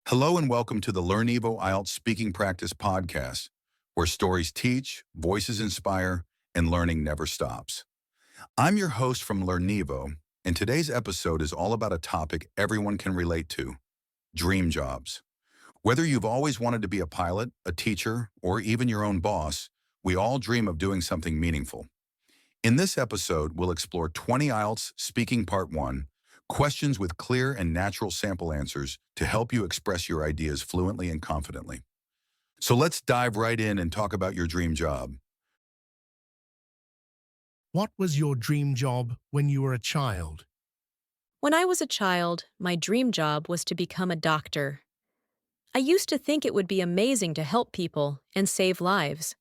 Hello and welcome to the Learnivo IELTS Speaking Practice Podcast, where stories teach, voices inspire, and learning never stops. I'm your host from Learnivo, and today's episode is all about a topic everyone can relate to: dream jobs. Whether you've always wanted to be a pilot, a teacher, or even your own boss, we all dream of doing something meaningful. In this episode, we'll explore 20 IELTS Speaking Part 1, questions with clear and natural sample answers to help you express your ideas fluently and confidently. So let's dive right in and talk about your dream job. What was your dream job when you were a child? When I was a child, my dream job was to become a doctor. I used to think it would be amazing to help people and save lives.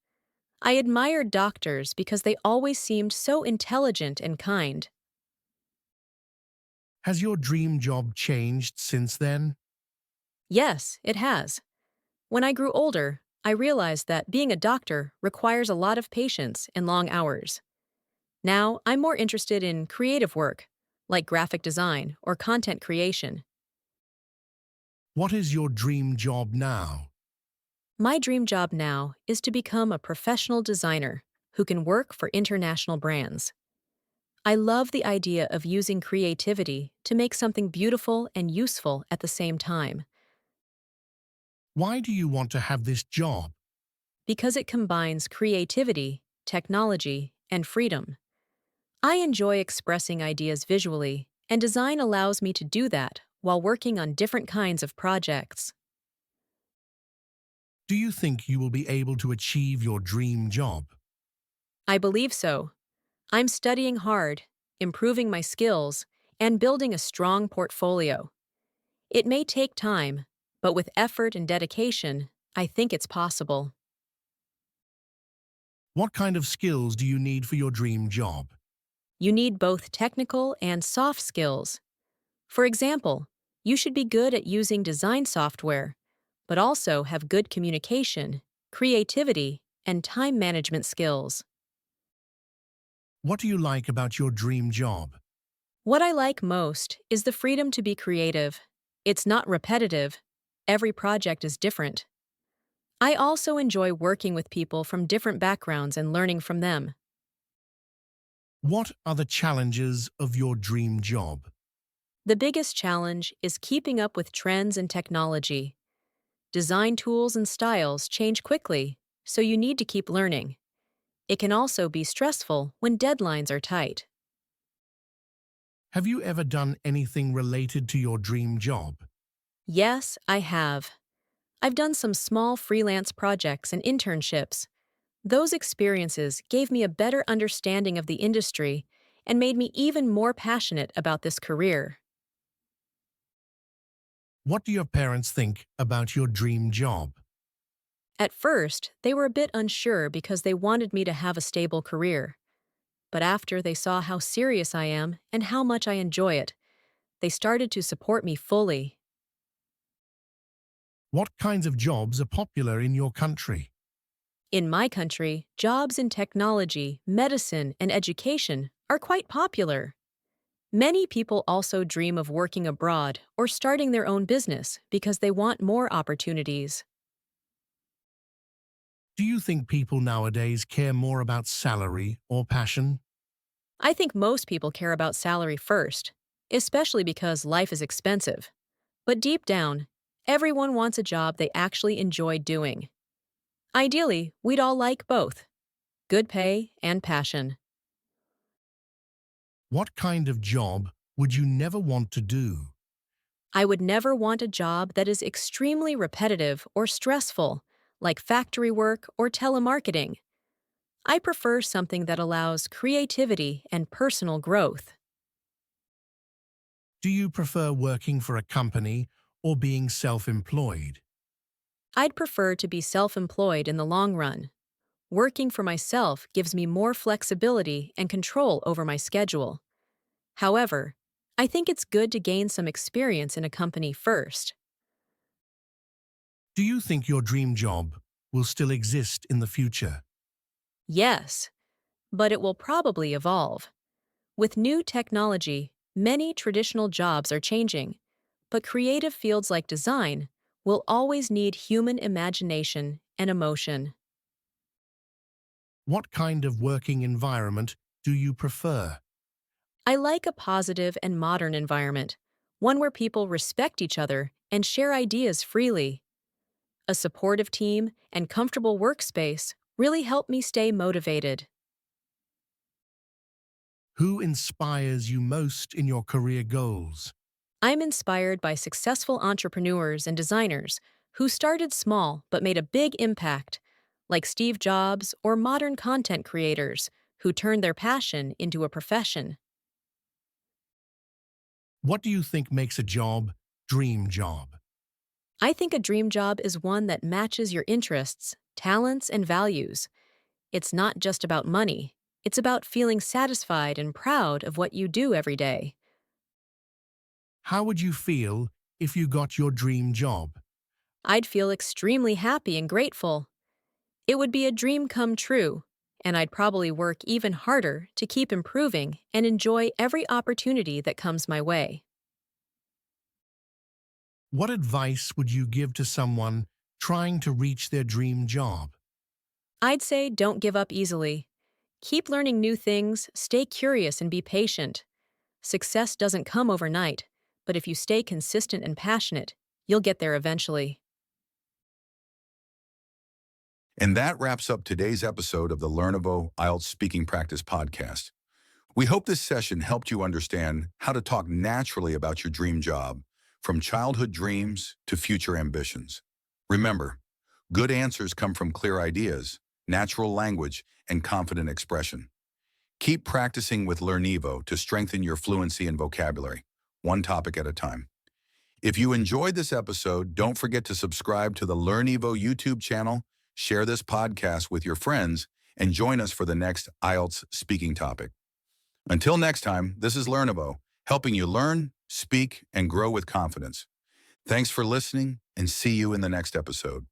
I admired doctors because they always seemed so intelligent and kind. Has your dream job changed since then? Yes, it has. When I grew older, I realized that being a doctor requires a lot of patience and long hours. Now, I'm more interested in creative work, like graphic design or content creation. What is your dream job now? My dream job now is to become a professional designer who can work for international brands. I love the idea of using creativity to make something beautiful and useful at the same time, Why do you want to have this job? because it combines creativity, technology, and freedom. I enjoy expressing ideas visually, and design allows me to do that while working on different kinds of projects. Do you think you will be able to achieve your dream job? I believe so. I'm studying hard, improving my skills, and building a strong portfolio. It may take time, but with effort and dedication, I think it's possible. What kind of skills do you need for your dream job? You need both technical and soft skills. For example, you should be good at using design software, but also have good communication, creativity, and time management skills. What do you like about your dream job? What I like most is the freedom to be creative. It's not repetitive. Every project is different. I also enjoy working with people from different backgrounds and learning from them. What are the challenges of your dream job? The biggest challenge is keeping up with trends and technology. Design tools and styles change quickly, so you need to keep learning. It can also be stressful when deadlines are tight. Have you ever done anything related to your dream job? Yes, I have. I've done some small freelance projects and internships. Those experiences gave me a better understanding of the industry and made me even more passionate about this career. What do your parents think about your dream job? At first, they were a bit unsure because they wanted me to have a stable career. But after they saw how serious I am and how much I enjoy it, they started to support me fully. What kinds of jobs are popular in your country? In my country, jobs in technology, medicine, and education are quite popular. Many people also dream of working abroad or starting their own business because they want more opportunities. Do you think people nowadays care more about salary or passion? I think most people care about salary first, especially because life is expensive. But deep down, everyone wants a job they actually enjoy doing. Ideally, we'd all like both: good pay and passion. What kind of job would you never want to do? I would never want a job that is extremely repetitive or stressful, like factory work or telemarketing. I prefer something that allows creativity and personal growth. Do you prefer working for a company or being self-employed? I'd prefer to be self-employed in the long run. Working for myself gives me more flexibility and control over my schedule. However, I think it's good to gain some experience in a company first. Do you think your dream job will still exist in the future? Yes, but it will probably evolve. With new technology, many traditional jobs are changing, but creative fields like design will always need human imagination and emotion. What kind of working environment do you prefer? I like a positive and modern environment, one where people respect each other and share ideas freely. A supportive team and comfortable workspace really help me stay motivated. Who inspires you most in your career goals? I'm inspired by successful entrepreneurs and designers who started small but made a big impact, like Steve Jobs or modern content creators who turned their passion into a profession. What do you think makes a dream job? I think a dream job is one that matches your interests, talents, and values. It's not just about money, it's about feeling satisfied and proud of what you do every day. How would you feel if you got your dream job? I'd feel extremely happy and grateful. It would be a dream come true, and I'd probably work even harder to keep improving and enjoy every opportunity that comes my way. What advice would you give to someone trying to reach their dream job? I'd say don't give up easily. Keep learning new things, stay curious, and be patient. Success doesn't come overnight, but if you stay consistent and passionate, you'll get there eventually. And that wraps up today's episode of the Learnivo IELTS Speaking Practice Podcast. We hope this session helped you understand how to talk naturally about your dream job, from childhood dreams to future ambitions. Remember, good answers come from clear ideas, natural language, and confident expression. Keep practicing with Learnivo to strengthen your fluency and vocabulary, one topic at a time. If you enjoyed this episode, don't forget to subscribe to the Learnivo YouTube channel, share this podcast with your friends, and join us for the next IELTS speaking topic. Until next time, this is Learnivo, helping you learn, speak, and grow with confidence. Thanks for listening, and see you in the next episode.